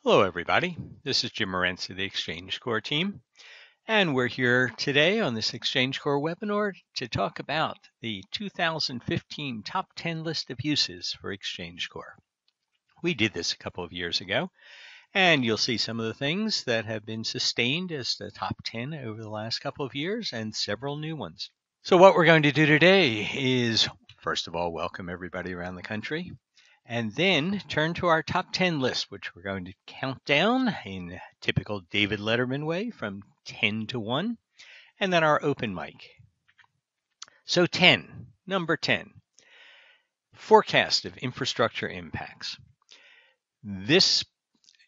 Hello everybody, this is Jim Morenz of the XchangeCore team, and we're here today on this XchangeCore webinar to talk about the 2015 Top 10 list of uses for XchangeCore. We did this a couple of years ago, and you'll see some of the things that have been sustained as the top 10 over the last couple of years and several new ones. So what we're going to do today is, first of all, welcome everybody around the country. And then turn to our top 10 list, which we're going to count down in typical David Letterman way from 10 to 1, and then our open mic. So number 10, forecast of infrastructure impacts. This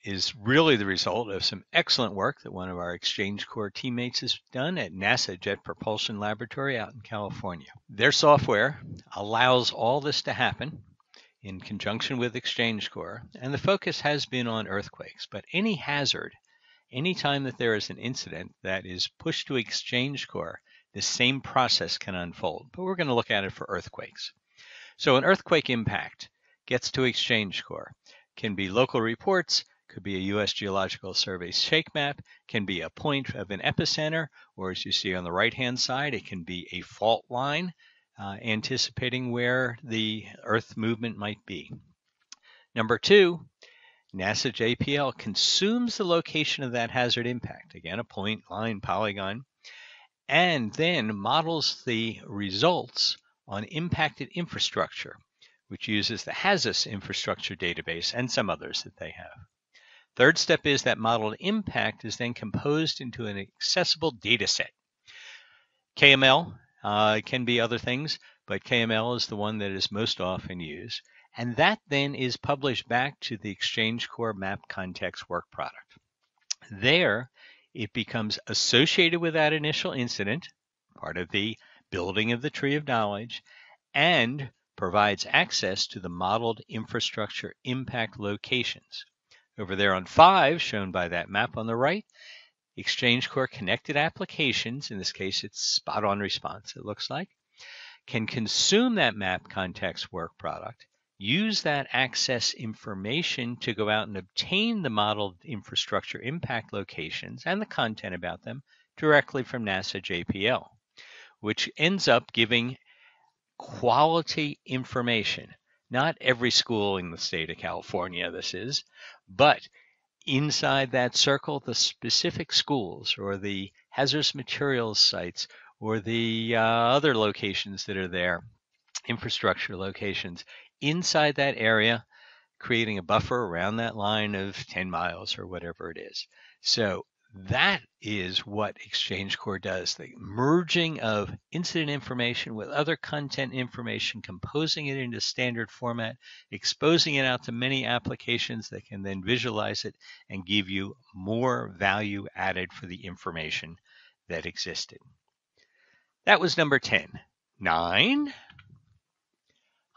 is really the result of some excellent work that one of our XchangeCore teammates has done at NASA Jet Propulsion Laboratory out in California. Their software allows all this to happen in conjunction with XchangeCore, and the focus has been on earthquakes. But any hazard, anytime that there is an incident that is pushed to XchangeCore, the same process can unfold. But we're going to look at it for earthquakes. So an earthquake impact gets to XchangeCore. Can be local reports, could be a U.S. Geological Survey shake map, can be a point of an epicenter, or as you see on the right-hand side, it can be a fault line, anticipating where the Earth movement might be. Number 2, NASA JPL consumes the location of that hazard impact, again a point, line, polygon, and then models the results on impacted infrastructure, which uses the HAZUS infrastructure database and some others that they have. Third step is that modeled impact is then composed into an accessible data set. KML can be other things, but KML is the one that is most often used. And that then is published back to the XchangeCore Map Context work product. There, it becomes associated with that initial incident, part of the building of the tree of knowledge, and provides access to the modeled infrastructure impact locations. Over there on 5, shown by that map on the right, XchangeCore connected applications, in this case it's spot on response it looks like, can consume that map context work product, use that access information to go out and obtain the modeled infrastructure impact locations and the content about them directly from NASA JPL, which ends up giving quality information. Not every school in the state of California this is, but inside that circle, the specific schools or the hazardous materials sites or the other locations that are there, infrastructure locations, inside that area, creating a buffer around that line of 10 miles or whatever it is. So that is what XchangeCore does, the merging of incident information with other content information, composing it into standard format, exposing it out to many applications that can then visualize it and give you more value added for the information that existed. That was number 10. 9,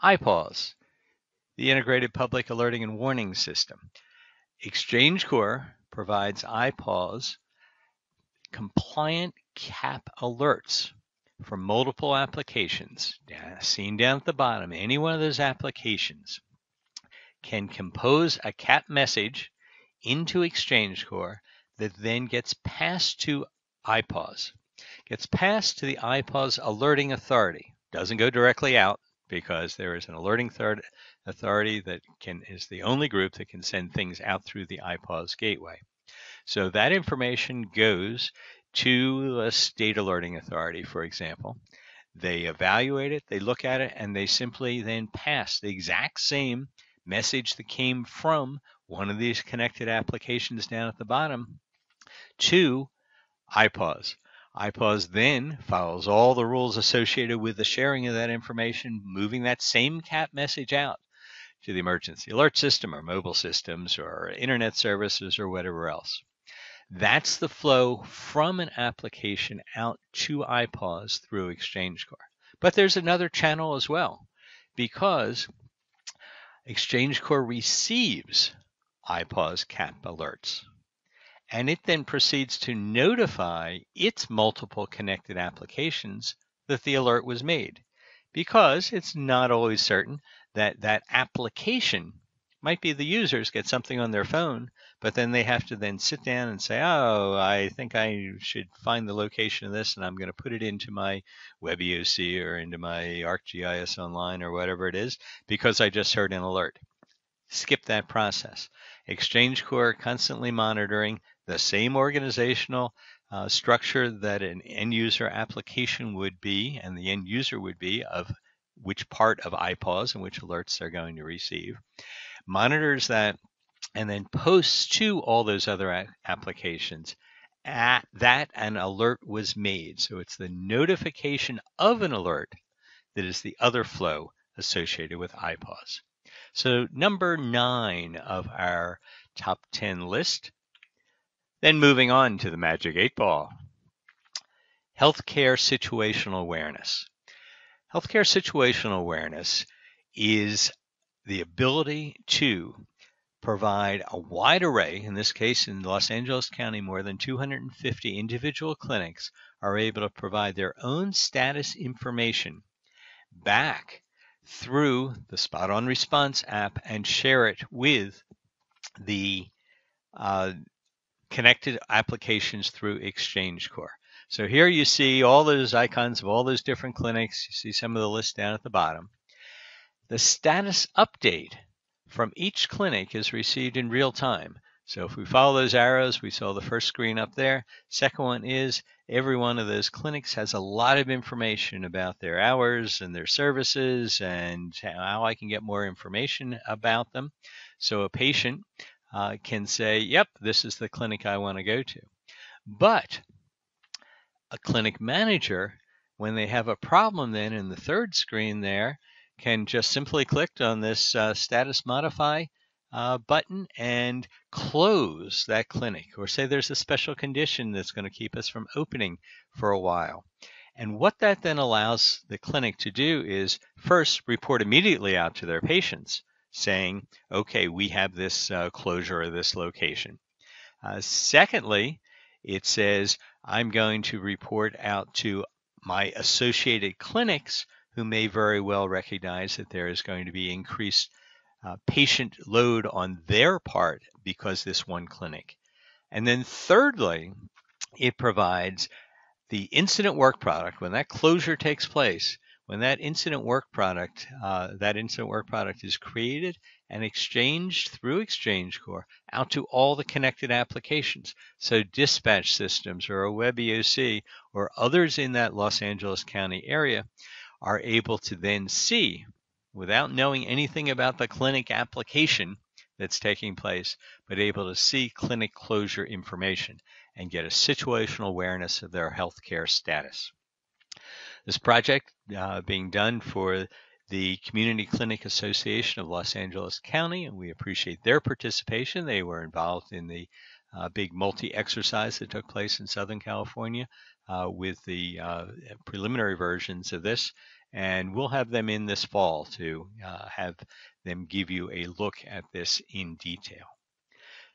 IPAWS, the Integrated Public Alerting and Warning System. XchangeCore provides IPAWS compliant CAP alerts for multiple applications. Seen down at the bottom, any one of those applications can compose a CAP message into XchangeCore that then gets passed to IPAWS. Gets passed to the IPAWS alerting authority. Doesn't go directly out because there is an alerting authority that is the only group that can send things out through the IPAWS gateway. So that information goes to a state alerting authority, for example. They evaluate it, they look at it, and they simply then pass the exact same message that came from one of these connected applications down at the bottom to IPAWS. IPAWS then follows all the rules associated with the sharing of that information, moving that same CAP message out to the emergency alert system or mobile systems or internet services or whatever else. That's the flow from an application out to IPAWS through XchangeCore. But there's another channel as well, because XchangeCore receives IPAWS CAP alerts, and it then proceeds to notify its multiple connected applications that the alert was made, because it's not always certain that that application might be the users get something on their phone, but then they have to then sit down and say, oh, I think I should find the location of this, and I'm going to put it into my web EOC or into my ArcGIS Online or whatever it is, because I just heard an alert. Skip that process. XchangeCore constantly monitoring the same organizational structure that an end user application would be, and the end user would be of which part of IPAWS and which alerts they're going to receive, monitors that, and then posts to all those other applications that an alert was made. So it's the notification of an alert that is the other flow associated with IPAWS. So number 9 of our top 10 list. Then moving on to the magic 8 ball. Healthcare situational awareness. Healthcare situational awareness is the ability to provide a wide array. In this case, in Los Angeles County, more than 250 individual clinics are able to provide their own status information back through the Spot On Response app and share it with the connected applications through XchangeCore. So here you see all those icons of all those different clinics. You see some of the lists down at the bottom. The status update from each clinic is received in real time. So if we follow those arrows, we saw the first screen up there. Second one is every one of those clinics has a lot of information about their hours and their services and how I can get more information about them. So a patient can say, yep, this is the clinic I want to go to. But a clinic manager, when they have a problem then in the third screen there, can just simply click on this status modify button and close that clinic, or say there's a special condition that's going to keep us from opening for a while. And what that then allows the clinic to do is first report immediately out to their patients saying, okay, we have this closure of this location. Secondly, it says I'm going to report out to my associated clinics who may very well recognize that there is going to be increased patient load on their part because this one clinic. And then thirdly, it provides the incident work product. When that closure takes place, when that incident work product is created and exchanged through XchangeCore out to all the connected applications. So dispatch systems or a web EOC or others in that Los Angeles County area are able to then see, without knowing anything about the clinic application that's taking place, but able to see clinic closure information and get a situational awareness of their healthcare status. This project being done for the Community Clinic Association of Los Angeles County, and we appreciate their participation. They were involved in the big multi-exercise that took place in Southern California with the preliminary versions of this, and we'll have them in this fall to have them give you a look at this in detail.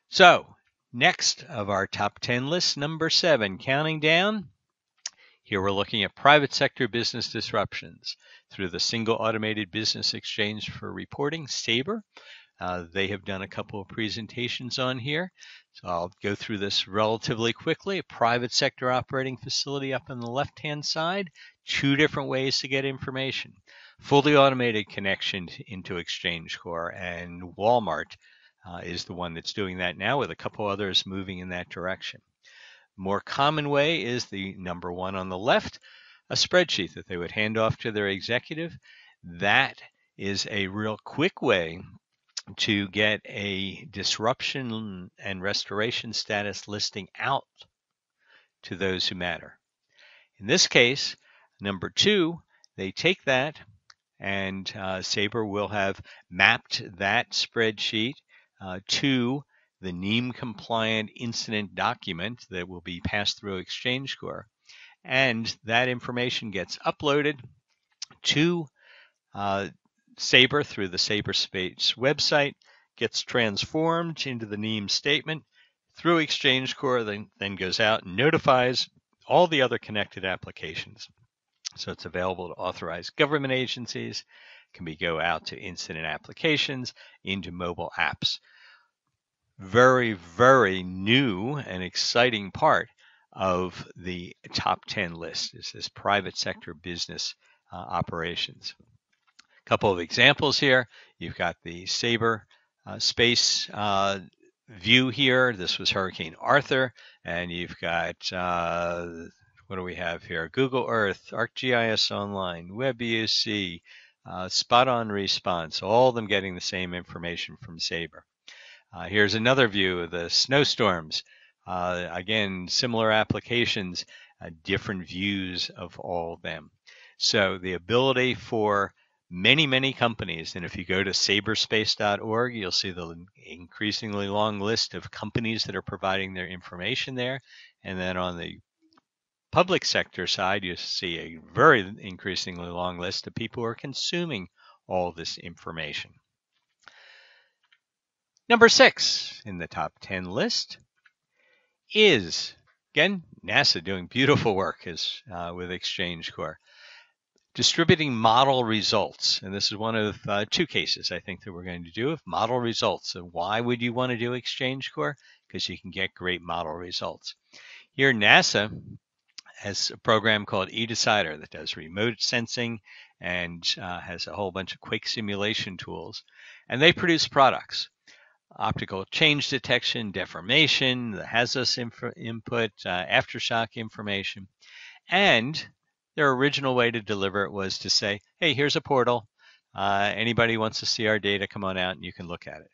So, next of our top 10 list, number 7, counting down. Here we're looking at private sector business disruptions through the Single Automated Business Exchange for Reporting, SABRE. They have done a couple of presentations on here, so I'll go through this relatively quickly. A private sector operating facility up on the left-hand side, 2 different ways to get information. Fully automated connection into XchangeCore, and Walmart is the one that's doing that now, with a couple others moving in that direction. More common way is the number 1 on the left, a spreadsheet that they would hand off to their executive. That is a real quick way to get a disruption and restoration status listing out to those who matter. In this case, number 2, they take that and SABRE will have mapped that spreadsheet to the NEAM compliant incident document that will be passed through XchangeCore. And that information gets uploaded to SABRE through the SabreSpace website, gets transformed into the NEAM statement through XchangeCore, then goes out and notifies all the other connected applications. So it's available to authorized government agencies, can go out to incident applications, into mobile apps. Very, very new and exciting part of the top 10 list is this private sector business operations. A couple of examples here. You've got the Sabre space view here. This was Hurricane Arthur. And you've got, what do we have here? Google Earth, ArcGIS Online, WebUC, Spot On Response, all of them getting the same information from Sabre. Here's another view of the snowstorms. Again, similar applications, different views of all of them. So the ability for many, many companies, and if you go to sabrespace.org, you'll see the increasingly long list of companies that are providing their information there. And then on the public sector side, you see a very increasingly long list of people who are consuming all this information. Number 6 in the top 10 list is, again, NASA doing beautiful work with XchangeCore. Distributing model results, and this is one of 2 cases I think that we're going to do of model results. So why would you want to do XchangeCore? Because you can get great model results. Here NASA has a program called eDecider that does remote sensing and has a whole bunch of quake simulation tools, and they produce products. Optical change detection, deformation, the hazardous input, aftershock information, and their original way to deliver it was to say, hey, here's a portal. Anybody wants to see our data, come on out and you can look at it.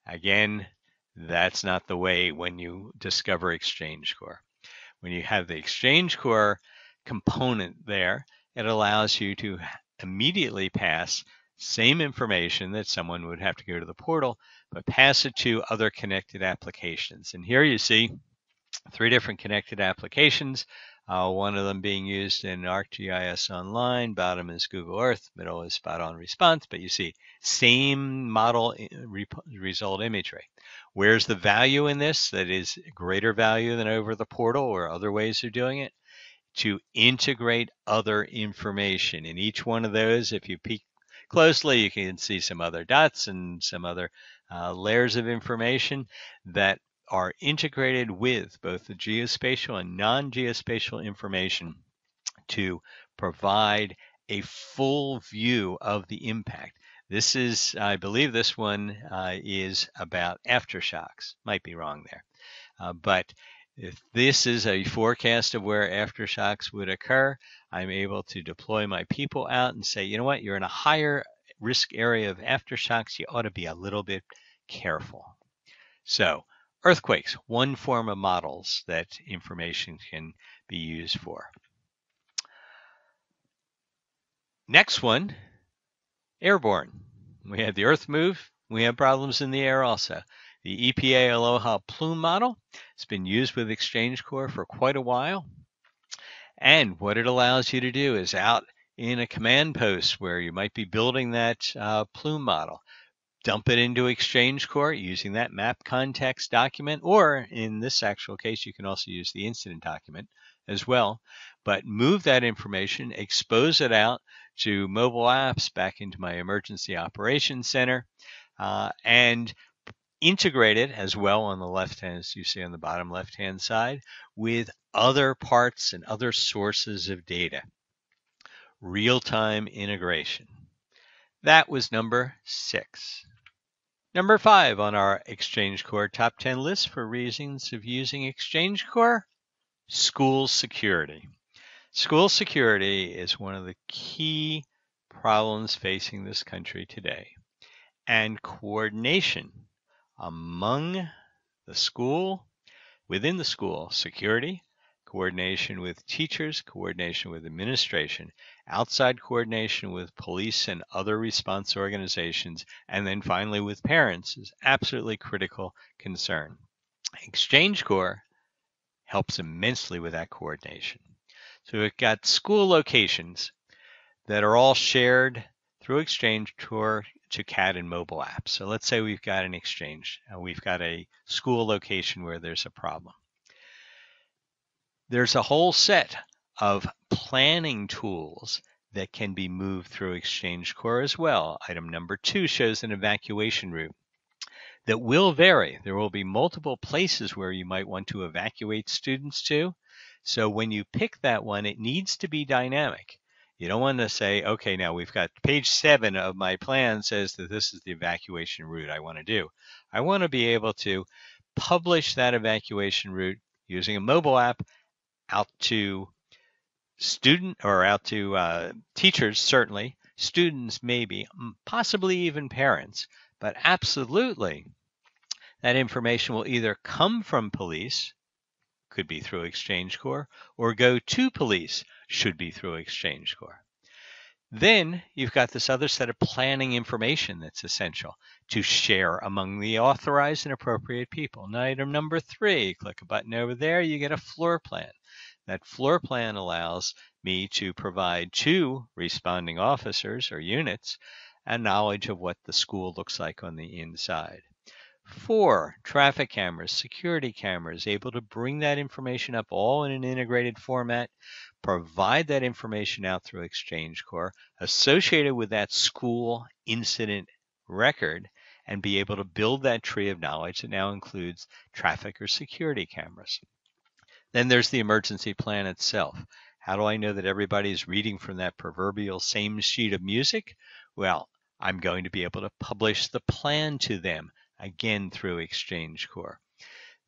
Again, that's not the way when you discover XchangeCore. When you have the XchangeCore component there, it allows you to immediately pass same information that someone would have to go to the portal, but pass it to other connected applications. And here you see 3 different connected applications. One of them being used in ArcGIS Online, bottom is Google Earth, middle is Spot On Response, but you see same model result imagery. Where's the value in this that is greater value than over the portal or other ways of doing it? To integrate other information. In each one of those, if you peek closely, you can see some other dots and some other layers of information that are integrated with both the geospatial and non-geospatial information to provide a full view of the impact. This is, I believe this one is about aftershocks. Might be wrong there. But if this is a forecast of where aftershocks would occur, I'm able to deploy my people out and say, you know what, you're in a higher risk area of aftershocks. You ought to be a little bit careful. So earthquakes, one form of models that information can be used for. Next one, airborne. We had the Earth move. We have problems in the air also. The EPA Aloha Plume model has been used with XchangeCore for quite a while. And what it allows you to do is out in a command post where you might be building that plume model, dump it into XchangeCore using that map context document, or in this actual case, you can also use the incident document as well. But move that information, expose it out to mobile apps back into my emergency operations center, and integrate it as well on the left hand, as you see on the bottom left hand side, with other parts and other sources of data. Real-time integration. That was number 6. Number 5 on our XchangeCore top 10 list for reasons of using XchangeCore, school security. School security is one of the key problems facing this country today. And coordination among the school, within the school, security, coordination with teachers, coordination with administration, outside coordination with police and other response organizations, and then finally with parents is absolutely critical concern. XchangeCore helps immensely with that coordination. So we've got school locations that are all shared through XchangeCore to CAD and mobile apps. So let's say we've got an exchange. We've got a school location where there's a problem. There's a whole set of planning tools that can be moved through XchangeCore as well. Item number 2 shows an evacuation route that will vary. There will be multiple places where you might want to evacuate students to. So when you pick that one, it needs to be dynamic. You don't want to say, okay, now we've got page 7 of my plan says that this is the evacuation route I want to do. I want to be able to publish that evacuation route using a mobile app out to teachers, certainly, students maybe, possibly even parents, but absolutely that information will either come from police, could be through XchangeCore, or go to police, should be through XchangeCore. Then you've got this other set of planning information that's essential to share among the authorized and appropriate people. And item number 3, click a button over there, you get a floor plan. That floor plan allows me to provide to responding officers or units a knowledge of what the school looks like on the inside. 4, traffic cameras, security cameras, able to bring that information up all in an integrated format, provide that information out through XchangeCore, associated with that school incident record, and be able to build that tree of knowledge that now includes traffic or security cameras. Then there's the emergency plan itself. How do I know that everybody's reading from that proverbial same sheet of music? Well, I'm going to be able to publish the plan to them, again through XchangeCore.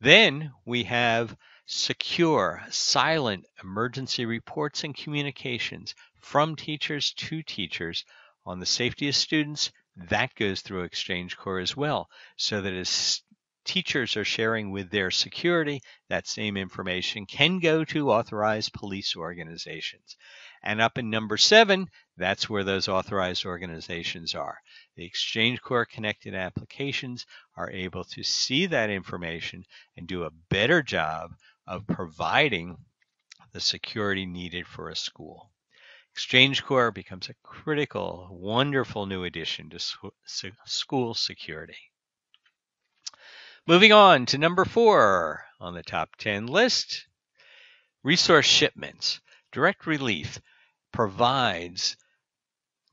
Then we have secure, silent emergency reports and communications from teachers to teachers on the safety of students. That goes through XchangeCore as well, so that as teachers are sharing with their security, that same information can go to authorized police organizations. And up in number 7, that's where those authorized organizations are. The XchangeCore connected applications are able to see that information and do a better job of providing the security needed for a school. XchangeCore becomes a critical, wonderful new addition to school security. Moving on to number 4 on the top 10 list, resource shipments. Direct Relief provides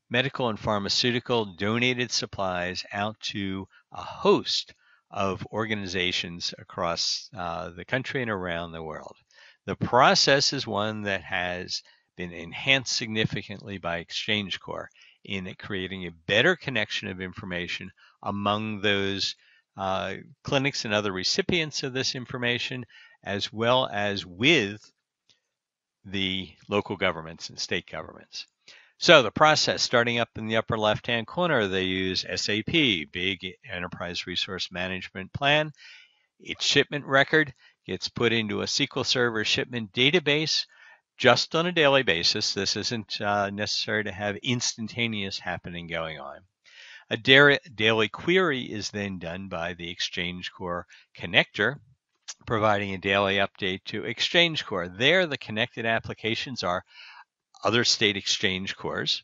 medical and pharmaceutical donated supplies out to a host of organizations across the country and around the world. The process is one that has been enhanced significantly by XchangeCore in creating a better connection of information among those clinics and other recipients of this information, as well as with the local governments and state governments. So the process, starting up in the upper left-hand corner, they use SAP, Big Enterprise Resource Management Plan. Its shipment record gets put into a SQL Server shipment database just on a daily basis. This isn't necessary to have instantaneous happening going on. A daily query is then done by the XchangeCore connector, providing a daily update to XchangeCore. There, the connected applications are other state XchangeCores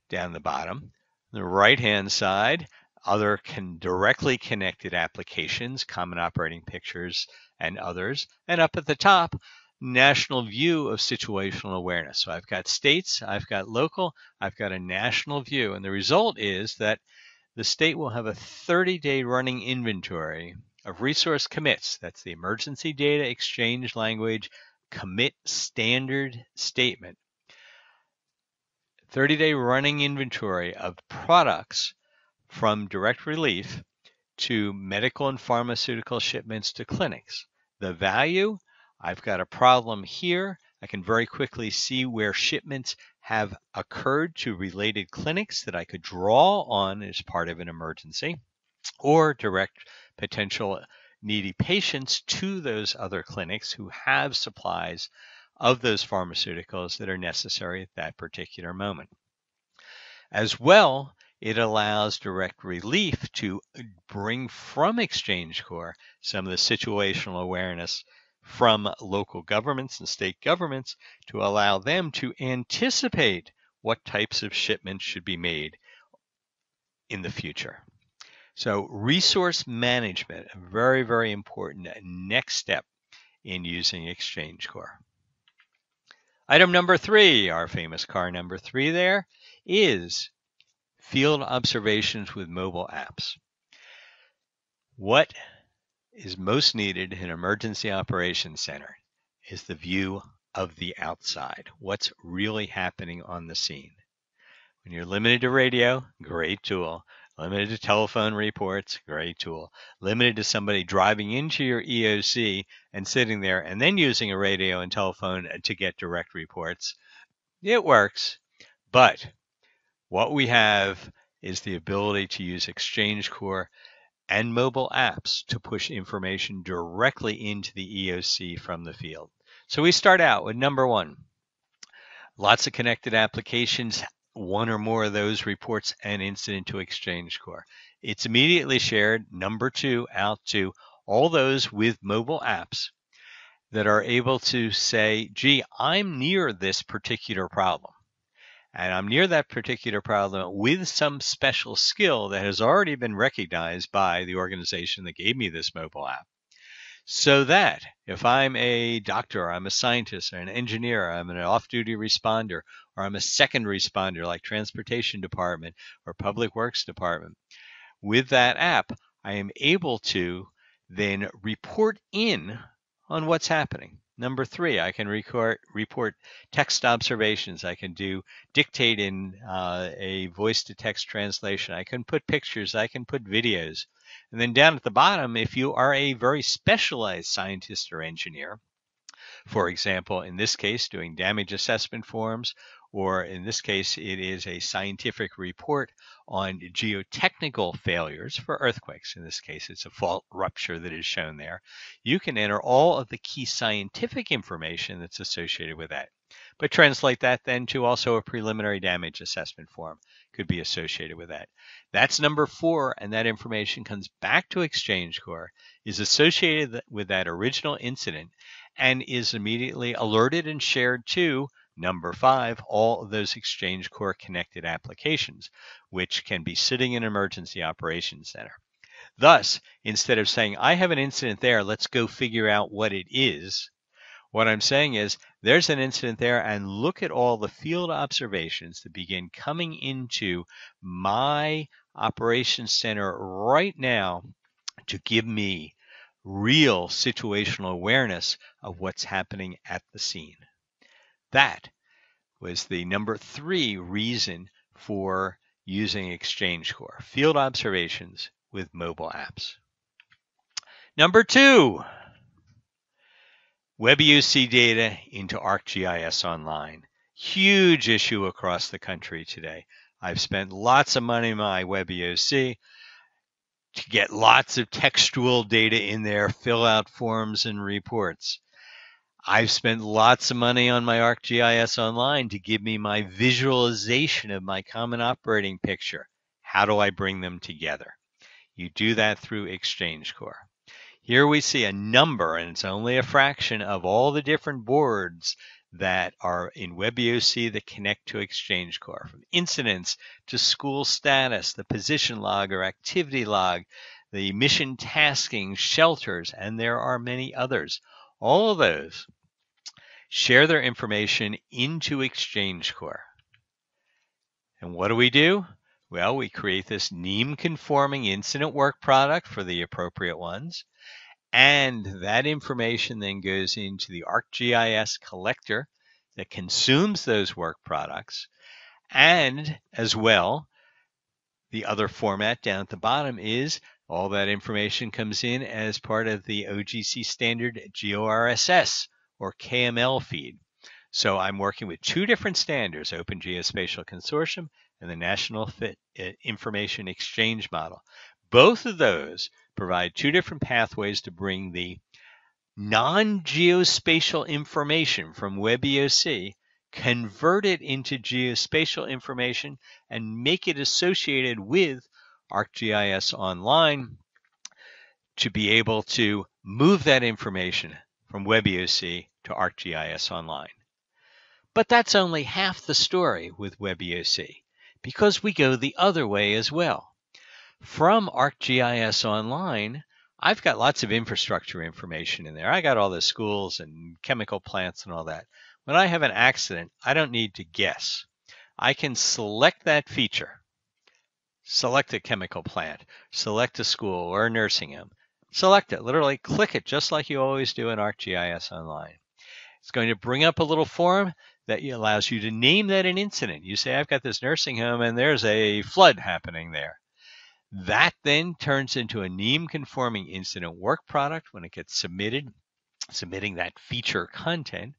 down the bottom. On the right-hand side, other directly connected applications, common operating pictures and others. And up at the top, national view of situational awareness. So I've got states, I've got local, I've got a national view. And the result is that the state will have a 30-day running inventory of resource commits. That's the emergency data exchange language commit standard statement. 30-day running inventory of products from direct relief to medical and pharmaceutical shipments to clinics. The value, I've got a problem here. I can very quickly see where shipments have occurred to related clinics that I could draw on as part of an emergency, or direct potential needy patients to those other clinics who have supplies of those pharmaceuticals that are necessary at that particular moment. As well, it allows direct relief to bring from XchangeCore some of the situational awareness from local governments and state governments to allow them to anticipate what types of shipments should be made in the future. So resource management, a very, very important next step in using XchangeCore. Item number 3, our famous car number 3 there, is field observations with mobile apps. What is most needed in an emergency operations center is the view of the outside. What's really happening on the scene? When you're limited to radio, great tool. Limited to telephone reports, great tool. Limited to somebody driving into your EOC and sitting there and then using a radio and telephone to get direct reports, it works. But what we have is the ability to use XchangeCore and mobile apps to push information directly into the EOC from the field. So we start out with number 1. Lots of connected applications, one or more of those reports an incident to XchangeCore. It's immediately shared, number 2, out to all those with mobile apps that are able to say, gee, I'm near this particular problem. And I'm near that particular problem with some special skill that has already been recognized by the organization that gave me this mobile app. So that if I'm a doctor, or I'm a scientist, or an engineer, or I'm an off-duty responder, or I'm a second responder like transportation department or public works department, with that app, I am able to then report in on what's happening. Number 3, I can report text observations. I can dictate in a voice-to-text translation. I can put pictures. I can put videos. And then down at the bottom, if you are a very specialized scientist or engineer, for example, in this case, doing damage assessment forms, or in this case, it is a scientific report on geotechnical failures for earthquakes. In this case, it's a fault rupture that is shown there. You can enter all of the key scientific information that's associated with that. But translate that then to also a preliminary damage assessment form could be associated with that. That's number 4, and that information comes back to XchangeCore, is associated with that original incident, and is immediately alerted and shared to number 5, all of those XchangeCore connected applications, which can be sitting in an emergency operations center. Thus, instead of saying, I have an incident there, let's go figure out what it is, what I'm saying is, there's an incident there, and look at all the field observations that begin coming into my operations center right now to give me real situational awareness of what's happening at the scene. That was the number 3 reason for using XchangeCore, field observations with mobile apps. Number 2, WebUC data into ArcGIS Online. Huge issue across the country today. I've spent lots of money on my WebUC to get lots of textual data in there, fill out forms and reports. I've spent lots of money on my ArcGIS Online to give me my visualization of my common operating picture. How do I bring them together? You do that through XchangeCore. Here we see a number, and it's only a fraction of all the different boards that are in WebUC that connect to XchangeCore, from incidents to school status, the position log or activity log, the mission tasking, shelters, and there are many others. All of those share their information into XchangeCore. And what do? Well, we create this NEAM-conforming incident work product for the appropriate ones. And that information then goes into the ArcGIS collector that consumes those work products. And as well, the other format down at the bottom is all that information comes in as part of the OGC standard GeoRSS or KML feed. So I'm working with 2 different standards, Open Geospatial Consortium and the National Information Exchange Model. Both of those provide 2 different pathways to bring the non-geospatial information from WebUC, convert it into geospatial information, and make it associated with ArcGIS Online to be able to move that information from WebUC to ArcGIS Online. But that's only half the story with WebUC, because we go the other way as well. From ArcGIS Online, I've got lots of infrastructure information in there. I got all the schools and chemical plants and all that. When I have an accident, I don't need to guess. I can select that feature. Select a chemical plant, select a school or a nursing home. Select it, literally click it just like you always do in ArcGIS Online. It's going to bring up a little form that allows you to name that an incident. You say, I've got this nursing home and there's a flood happening there. That then turns into a NEEM-conforming incident work product when it gets submitted, submitting that feature content.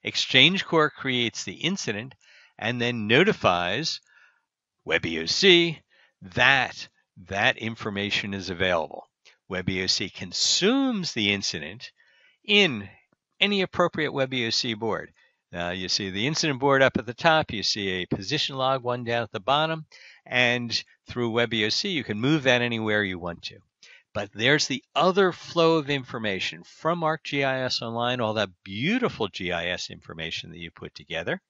XchangeCore creates the incident and then notifies WebEOC that that information is available. WebEOC consumes the incident in any appropriate WebEOC board. You see the incident board up at the top, you see a position log one down at the bottom, and through WebEOC you can move that anywhere you want to. But there's the other flow of information from ArcGIS Online, all that beautiful GIS information that you put together,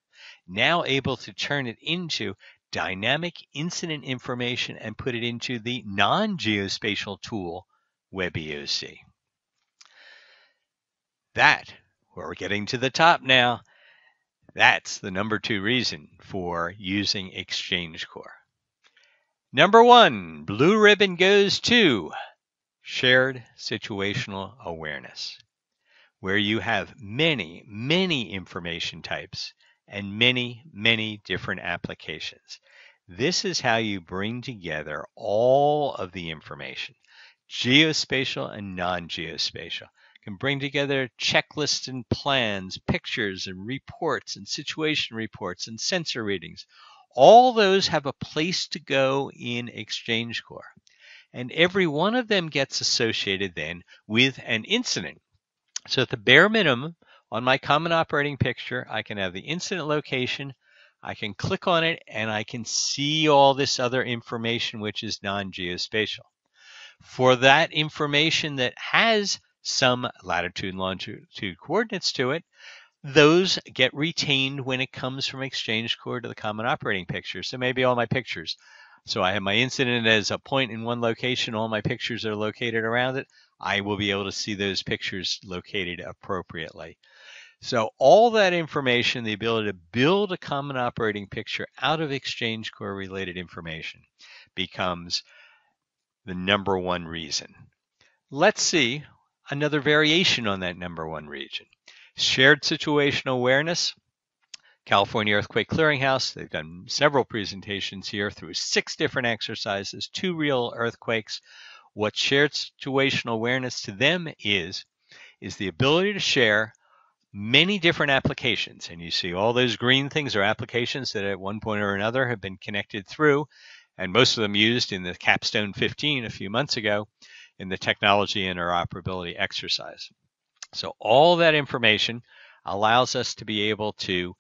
now able to turn it into dynamic incident information and put it into the non-geospatial tool, WebEOC. That, we're getting to the top now, that's the number 2 reason for using XchangeCore. Number 1, blue ribbon goes to shared situational awareness, where you have many, many information types and many, many different applications. This is how you bring together all of the information, geospatial and non-geospatial. Can bring together checklists and plans, pictures and reports and situation reports and sensor readings. All those have a place to go in XchangeCore. And every one of them gets associated then with an incident. So at the bare minimum, on my common operating picture, I can have the incident location, I can click on it, and I can see all this other information which is non-geospatial. For that information that has some latitude and longitude coordinates to it, those get retained when it comes from XchangeCore to the common operating picture. So maybe all my pictures. So I have my incident as a point in one location, all my pictures are located around it. I will be able to see those pictures located appropriately. So all that information, the ability to build a common operating picture out of XchangeCore related information becomes the number 1 reason. Let's see another variation on that number 1 reason. Shared situational awareness. California Earthquake Clearinghouse, they've done several presentations here through 6 different exercises, 2 real earthquakes. What shared situational awareness to them is the ability to share many different applications. And you see all those green things are applications that at one point or another have been connected through, and most of them used in the Capstone 15 a few months ago in the technology interoperability exercise. So all that information allows us to be able to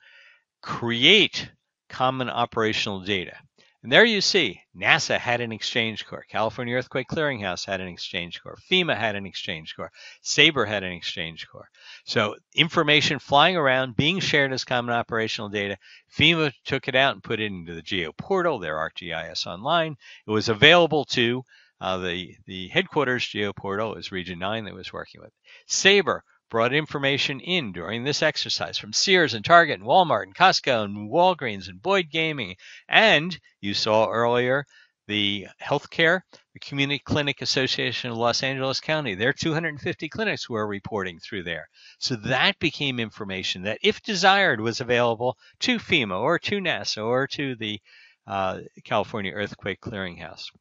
create common operational data. And there you see, NASA had an XchangeCore, California Earthquake Clearinghouse had an XchangeCore, FEMA had an XchangeCore, SABRE had an XchangeCore. So information flying around, being shared as common operational data. FEMA took it out and put it into the Geo portal, their ArcGIS Online. It was available to the headquarters Geo portal. It was Region 9 that was working with. SABRE brought information in during this exercise from Sears and Target and Walmart and Costco and Walgreens and Boyd Gaming. And you saw earlier the healthcare, the Community Clinic Association of Los Angeles County, their 250 clinics were reporting through there. So that became information that, if desired, was available to FEMA or to NASA or to the California Earthquake Clearinghouse.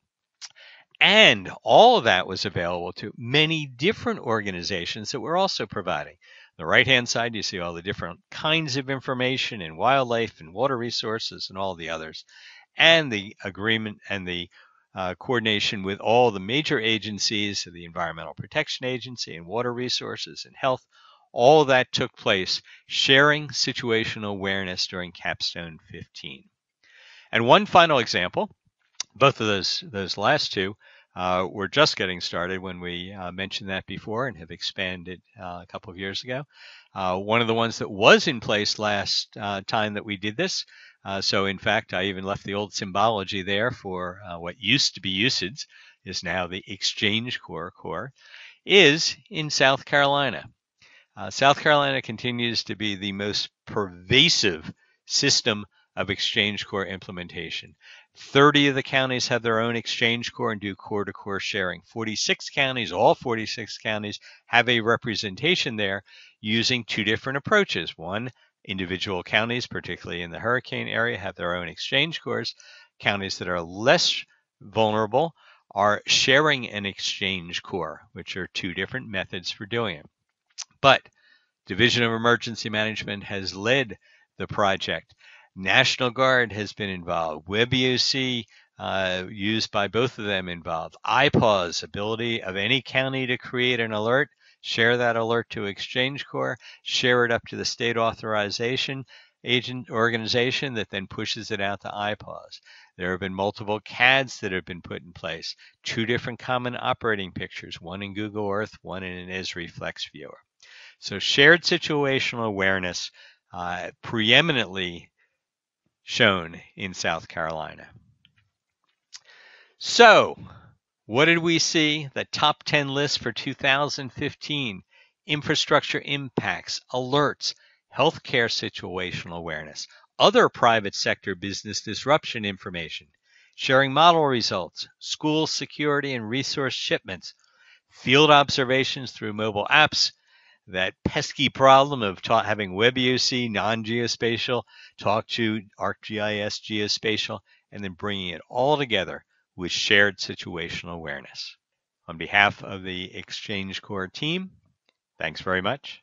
And all of that was available to many different organizations that were also providing. On the right-hand side, you see all the different kinds of information in wildlife and water resources and all the others. And the agreement and the coordination with all the major agencies, the Environmental Protection Agency and Water Resources and Health, all of that took place, sharing situational awareness during Capstone 15. And one final example, both of those last two were just getting started when we mentioned that before and have expanded a couple of years ago. One of the ones that was in place last time that we did this, so in fact I even left the old symbology there for what used to be USIDS, is now the XchangeCore core, is in South Carolina. South Carolina continues to be the most pervasive system of XchangeCore implementation. 30 of the counties have their own XchangeCore and do core-to-core sharing. 46 counties, all 46 counties, have a representation there using two different approaches. One, individual counties, particularly in the hurricane area, have their own XchangeCores. Counties that are less vulnerable are sharing an XchangeCore, which are two different methods for doing it. But Division of Emergency Management has led the project. National Guard has been involved. WebUC, used by both of them, involved. IPAWS, ability of any county to create an alert, share that alert to XchangeCore, share it up to the state authorization agent organization that then pushes it out to IPAWS. There have been multiple CADs that have been put in place, two different common operating pictures, one in Google Earth, one in an Esri Flex Viewer. So shared situational awareness preeminently shown in South Carolina. So what did we see? The top 10 list for 2015. Infrastructure impacts, alerts, healthcare situational awareness, other private sector business disruption information, sharing model results, school security and resource shipments, field observations through mobile apps, that pesky problem of having WebUC non-geospatial talk to ArcGIS geospatial, and then bringing it all together with shared situational awareness. On behalf of the XchangeCore team, thanks very much.